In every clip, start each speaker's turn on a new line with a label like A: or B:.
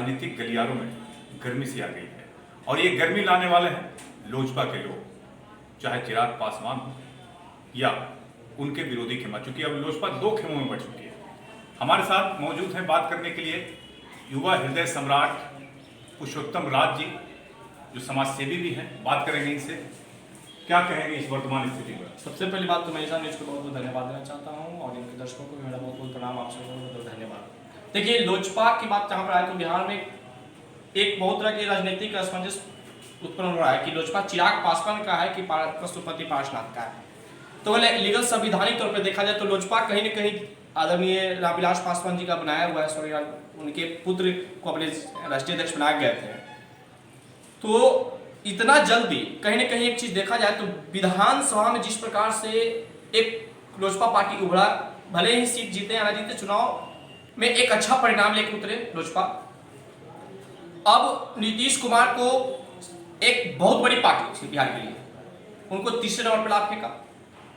A: राजनीतिक गलियारों में गर्मी सी आ गई है और ये गर्मी लाने वाले हैं लोजपा के लोग, चाहे चिराग पासवान हो या उनके विरोधी खेमा, चूंकि अब लोजपा दो खेमों में बढ़ चुकी है। हमारे साथ मौजूद हैं बात करने के लिए युवा हृदय सम्राट पुरुषोत्तम राज जी, जो समाज सेवी भी हैं। बात करेंगे इनसे, क्या कहेंगे इस वर्तमान स्थिति पर।
B: सबसे पहली बात तो मैं ईशा न्यूज़ को बहुत बहुत धन्यवाद देना चाहता हूं और इनके दर्शकों को भी मेरा बहुत बहुत प्रणाम, आप सबको बहुत बहुत धन्यवाद। देखिए, लोजपा की बात जहाँ पर आए तो बिहार में एक बहुत तरह की राजनीतिक असमंजस उत्पन्न हो रहा है कि लोजपा चिराग पासवान का है कि पशुपति पार्शनाथ का है। तो लीगल संविधानिक तौर पर देखा जाए तो लोजपा कहीं न कहीं आदरणीय रामविलास पासवान जी का बनाया हुआ है, सॉरी उनके पुत्र को अपने राष्ट्रीय अध्यक्ष बनाए गए थे। तो इतना जल्दी कहीं न कहीं एक चीज देखा जाए तो विधानसभा में जिस प्रकार से एक लोजपा पार्टी उभरा, भले ही सीट जीते या ना जीते, चुनाव में एक अच्छा परिणाम लेकर उतरे लोजपा। अब नीतीश कुमार को एक बहुत बड़ी पार्टी थी बिहार के लिए, उनको तीसरे नंबर पर ला फेंका।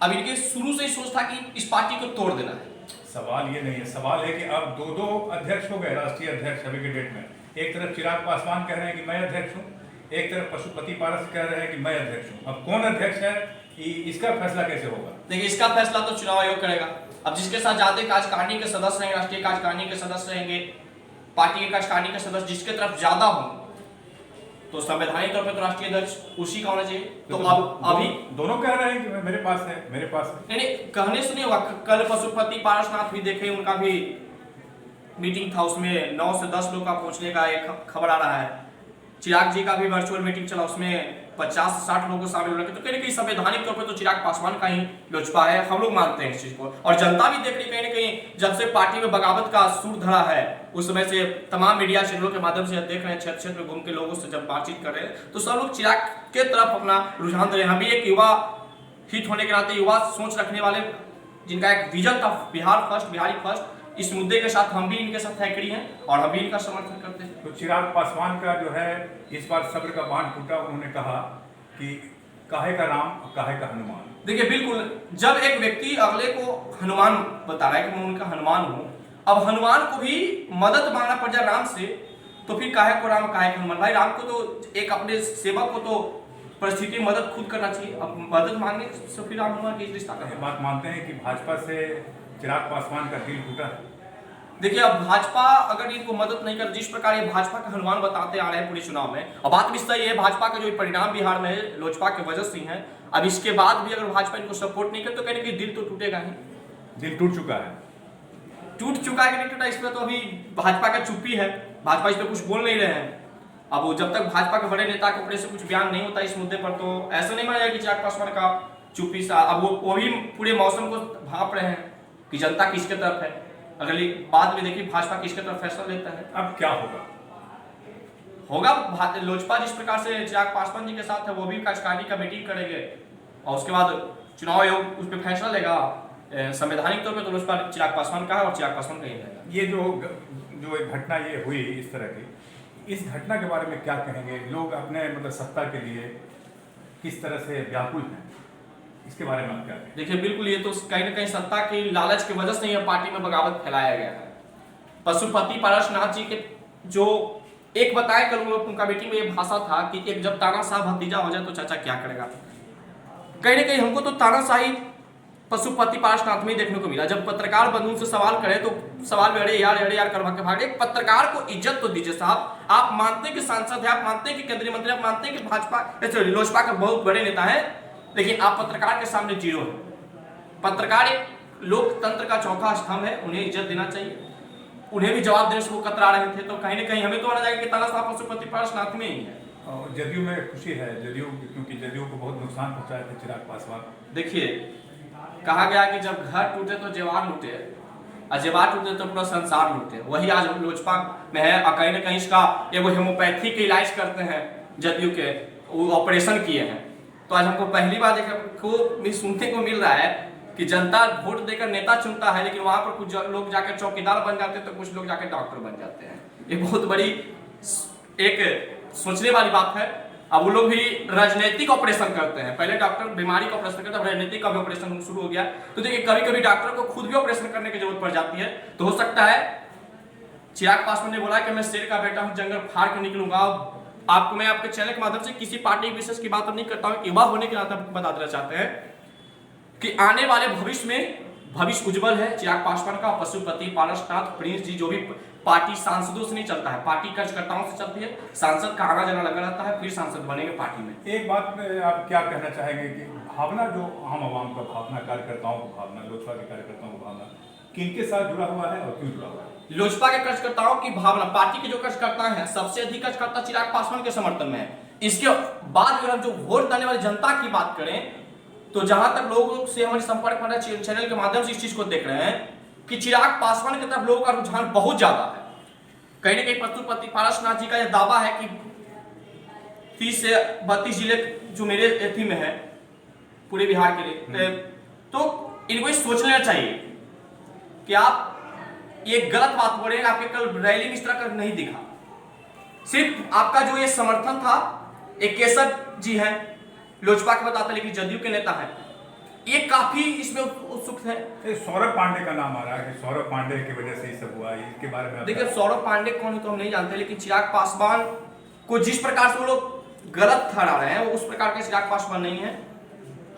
B: अब इनके शुरू से ही सोच था कि इस पार्टी को तोड़ देना है।
A: सवाल ये नहीं है, सवाल है कि अब दो अध्यक्ष हो गए, राष्ट्रीय अध्यक्ष अभी के डेट में। एक तरफ चिराग पासवान कह रहे हैं कि मैं अध्यक्ष हूँ, एक तरफ पशुपति पारस कह रहे हैं कि मैं अध्यक्ष हूँ। अब कौन अध्यक्ष है, इसका फैसला कैसे होगा?
B: देखिए, इसका फैसला तो चुनाव आयोग करेगा। अब जिसके साथ ज्यादा कार्यकारिणी के सदस्य रहेंगे, राष्ट्रीय कार्यकारिणी के सदस्य रहेंगे, पार्टी के कार्यकारिणी के सदस्य जिसके तरफ ज्यादा हो, तो संवैधानिक तौर पर तो राष्ट्रीय अध्यक्ष उसी का होना चाहिए। तो अब अभी
A: दोनों कह रहे हैं कि मेरे पास है, मेरे पास है।
B: नहीं, कहने सुनिए होगा, कल पशुपति पारसनाथ भी देखे, उनका भी मीटिंग था, उसमें 9 से 10 लोग का पहुंचने का एक खबर आ रहा है। चिराग जी का भी वर्चुअल मीटिंग चला, उसमें 50 से 60 लोगों को शामिल हो रखे। तो कहीं न कहीं संवैधानिक तौर पर तो चिराग पासवान का ही लोजपा है, हम लोग मानते हैं इस चीज को। और जनता भी देख रही कहीं न कहीं, जब से पार्टी में बगावत का सूर धरा है उस समय से तमाम मीडिया चैनलों के माध्यम से देख रहे हैं, क्षेत्र क्षेत्र में घूम के लोगों से जब बातचीत कर रहे हैं तो सब लोग चिराग के तरफ अपना रुझान दे रहे हैं। हम भी एक युवा हित होने के नाते, युवा सोच रखने वाले, जिनका एक विजन था बिहार फर्स्ट, बिहारी फर्स्ट, इस मुद्दे के साथ हम भी इनके साथ हैकड़ी हैं और हम भी इनका समर्थन करते हैं।
A: तो चिराग पासवान का जो है इस बार सब्र का बांध टूटा। उन्होंने कहा कि काहे का राम काहे का हनुमान।
B: देखिए, बिल्कुल, जब एक व्यक्ति अगले को हनुमान बता रहा है कि मैं उनका हनुमान हूं, अब हनुमान को भी मदद मांगना पड़ जाए राम से, तो फिर काहे को राम काहे का हनुमान। भाई, राम को तो एक अपने सेवक को तो परिस्थिति में मदद खुद करना चाहिए, अब मदद मांगने से फिर राम हनुमान की रिश्ता का
A: बात मानते हैं कि भाजपा से चिराग पासवान का दिल टूटा है।
B: देखिए, अब भाजपा अगर इनको मदद नहीं कर, जिस प्रकार ये भाजपा का हनुमान बताते आ रहे हैं पूरे चुनाव में, अब बात भी सही है, भाजपा का जो परिणाम बिहार में है लोजपा के वजह से है। अब इसके बाद भी अगर भाजपा इनको सपोर्ट नहीं करे तो कहीं ना कहीं दिल तो टूटेगा ही।
A: दिल टूट चुका है,
B: टूट चुका है कि नहीं टूटा, इसमें तो अभी भाजपा का चुप्पी है, भाजपा इस पर कुछ बोल नहीं रहे हैं। अब वो जब तक भाजपा के बड़े नेता के ऊपर से कुछ बयान नहीं होता इस मुद्दे पर, तो ऐसा नहीं माना जाएगा कि चिराग पासवान का चुप्पी सा। अब वो भी पूरे मौसम को भाप रहे हैं कि जनता किसके तरफ है। अगली बात में देखिए, भाजपा किसके तरफ फैसला लेता है।
A: अब क्या होगा?
B: लोजपा जिस प्रकार से चिराग पासवान जी के साथ है, वो भी कार्यकारिणी का मीटिंग करेंगे और उसके बाद चुनाव आयोग उस पर फैसला लेगा। संवैधानिक तौर पे तो लोजपा चिराग पासवान का है और चिराग पासवान का ही रहेगा।
A: ये जो एक घटना ये हुई इस तरह की, इस घटना के बारे में क्या कहेंगे? लोग अपने मतलब सत्ता के लिए किस तरह से व्याकुल हैं, इसके बारे में आप क्या कहें?
B: देखिए, बिल्कुल, ये तो कहीं ना कहीं सत्ता की लालच की वजह से ही पार्टी में बगावत फैलाया गया है। पशुपति पारसनाथ जी के जो एक बताए, कल उनका मीटिंग में ये भाषा था कि एक जब तानाशाह भतीजा हो जाए तो चाचा क्या करेगा। कहीं ना कहीं हमको तो तानाशाही पशुपति पारसनाथ में देखने को मिला। जब पत्रकार बंधु से सवाल करे तो सवाल में अरे यार करवा के भागे। एक पत्रकार को इज्जत तो दीजिए साहब। आप मानते हैं कि सांसद है, आप मानते हैं कि केंद्रीय मंत्री, आप मानते हैं कि भाजपा लोजपा के बहुत बड़े नेता है, लेकिन आप पत्रकार के सामने जीरो है। पत्रकार एक लोकतंत्र का चौथा स्तंभ है, उन्हें इज्जत देना चाहिए। उन्हें भी जवाब देने से वो कतरा रहे थे, तो कहीं ना कहीं हमें तो आना जाएगा कि तानाशाह पशुपति पारसनाथ में ही है।
A: और जदयू में खुशी है, जदयू क्योंकि जदयू को बहुत नुकसान पहुंचाए थे चिराग पासवान।
B: देखिए, कहा गया कि जब घर टूटे तो जेवार लूटे और जेवार टूटे तो पूरा संसार लूटे। वही आज लोजपा में है और कहीं ना कहीं इसका एगो होम्योपैथी के इलाज करते हैं जदयू के, वो ऑपरेशन किए हैं। तो आज हमको पहली बार देखने सुनने को मिल रहा है कि जनता वोट देकर नेता चुनता है, लेकिन वहां पर कुछ लोग जाकर चौकीदार बन जाते हैं तो कुछ लोग जाकर डॉक्टर बन जाते हैं। ये बहुत बड़ी एक सोचने वाली बात है। अब वो लोग भी राजनीतिक ऑपरेशन करते हैं। पहले डॉक्टर बीमारी का ऑपरेशन करते हैं, राजनीतिक का भी ऑपरेशन शुरू हो गया। तो देखिए, कभी कभी डॉक्टर को खुद भी ऑपरेशन करने की जरूरत पड़ जाती है। तो हो सकता है चिराग पासवान ने बोला कि मैं शेर का बेटा हूं, जंगल फाड़ के निकलूंगा। आपको मैं आपके चैनल के माध्यम से किसी पार्टी विशेष की बात नहीं करता हूं, युवा होने के नाते आपको बता देना चाहते हैं कि आने वाले भविष्य में भविष्य उज्जवल है चिराग पासवान का। पशुपति पारसनाथ प्रिंस जी, जो भी पार्टी सांसदों से नहीं चलता है, पार्टी कार्यकर्ताओं से चलती है। सांसद का आना जाना लगा रहता है, फिर सांसद बनेंगे पार्टी में।
A: एक बात आप क्या कहना चाहेंगे कि भावना, जो आम आवाम का भावना, कार्यकर्ताओं की भावना, लोजपा के कार्यकर्ताओं की भावना किनके साथ जुड़ा हुआ है और क्यों जुड़ा हुआ है?
B: लोजपा के कार्यकर्ताओं की भावना, पार्टी के जो कार्यकर्ता हैं, सबसे अधिक कार्यकर्ता चिराग पासवान के समर्थन में है। इसके बाद अगर हम जो वोट देने वाली जनता की बात करें, तो जहां तक लोगों से हमारे संपर्क में चैनल के माध्यम से इस चीज को देख रहे हैं कि चिराग पासवान की तरफ लोगों का रुझान बहुत ज्यादा है। कहीं ना कहीं पशुपति पारसनाथ जी का यह दावा है कि 30 से 32 जिले जो मेरे एथी में है पूरे बिहार के लिए, तो इनको सोच लेना चाहिए कि आप ये गलत बात बोल रहे हैं। आपके कल रैली में इस तरह का नहीं दिखा। सिर्फ आपका जो ये समर्थन था, एक केसर जी हैं लोजपा के बताते, लेकिन जदयू के नेता हैं, ये काफी इसमें उत्सुक है।
A: सौरभ पांडे का नाम आ रहा है कि सौरभ पांडे की वजह से ये सब हुआ, इसके बारे में
B: देखिए सौरभ पांडे कौन है तो हम नहीं जानते, लेकिन चिराग पासवान को जिस प्रकार से वो लोग गलत ठहरा रहे हैं, वो उस प्रकार के चिराग पासवान नहीं है।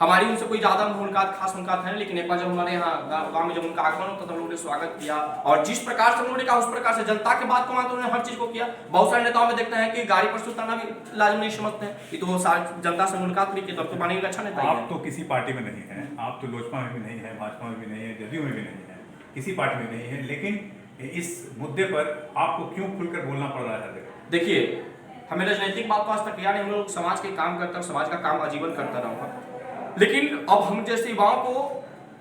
B: हमारी उनसे कोई ज्यादा मुलाकात, खास मुलाकात है, लेकिन एक बार जब हमारे यहाँ गांव में जब उनका आगमन होता तो हम लोगों ने स्वागत किया, और जिस प्रकार से उन्होंने कहा उस प्रकार से जनता के बात को मानते उन्होंने हर चीज को किया। बहुत सारे नेताओं में देखते हैं कि गाड़ी पर सुताना भी लाजमी नहीं समझते हैं, ये तो जनता से मुलाकात भी की, तब तो मानेंगे अच्छा नेता।
A: आप तो किसी पार्टी में नहीं है, आप तो लोजपा में भी नहीं है, भाजपा में भी नहीं है, जदयू में भी नहीं है, किसी पार्टी में नहीं है, लेकिन इस मुद्दे पर आपको क्यों खुलकर बोलना पड़ रहा है?
B: देखिए, हमें राजनीतिक बात तो आज तक यार, हम लोग समाज के काम करते हैं, समाज का काम आजीवन करता रहूंगा, लेकिन अब हम जैसे युवाओं को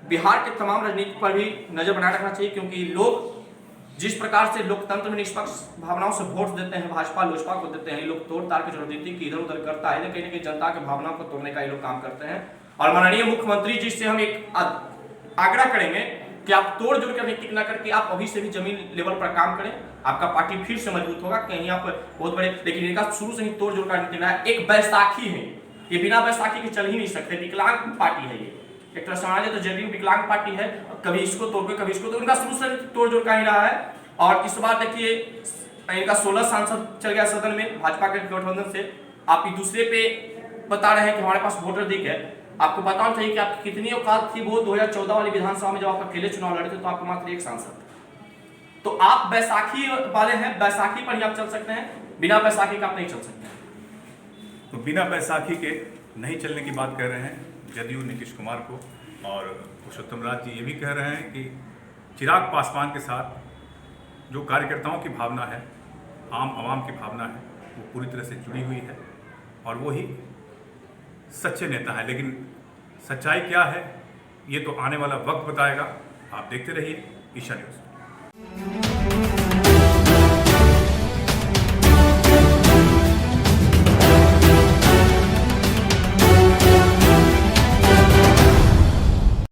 B: बिहार के तमाम राजनीति पर भी नजर बनाए रखना चाहिए, क्योंकि लोग जिस प्रकार से लोकतंत्र में निष्पक्ष भावनाओं से वोट देते हैं, भाजपा लोजपा को देते हैं, ये लोग तोड़ ताड़ के जो राजनीति की इधर उधर करता है, कहीं ना कहीं जनता की भावनाओं को तोड़ने का ये लोग काम करते हैं। और माननीय मुख्यमंत्री जी से हम एक आग्रह करेंगे कि आप तोड़ जोड़ कर राजनीतिक न करके आप अभी से भी जमीन लेवल पर काम करें, आपका पार्टी फिर से मजबूत होगा। कहीं आप बहुत बड़े, लेकिन इनका शुरू से ही तोड़ जोड़ का राजनीति रहा है। एक बैसाखी है, ये बिना बैसाखी के चल ही नहीं सकते, विकलांग पार्टी है ये, एक तरह समझे तो जदयू विकलांग पार्टी है, कभी इसको तोड़ कभी इसको तोड़, इनका शुरू से तोड़ जोड़ का ही रहा है। और इस बार देखिए इनका 16 सांसद चल गया सदन में भाजपा के गठबंधन से, आप दूसरे पे बता रहे हैं कि हमारे पास वोटर अधिक है। आपको बताना चाहिए कि आपकी कितनी औकात थी वो 2014 वाली विधानसभा में जब आप अकेले चुनाव लड़े थे, तो आपको मात्र 1 सांसद। तो आप बैसाखी वाले हैं, बैसाखी पर ही आप चल सकते हैं, बिना बैसाखी का आप नहीं चल सकते।
A: तो बिना बैसाखी के नहीं चलने की बात कह रहे हैं जदयू नीतीश कुमार को, और पुरुषोत्तम राज जी ये भी कह रहे हैं कि चिराग पासवान के साथ जो कार्यकर्ताओं की भावना है, आम आवाम की भावना है, वो पूरी तरह से जुड़ी हुई है, और वो ही सच्चे नेता है। लेकिन सच्चाई क्या है ये तो आने वाला वक्त बताएगा। आप देखते रहिए ईशा न्यूज़।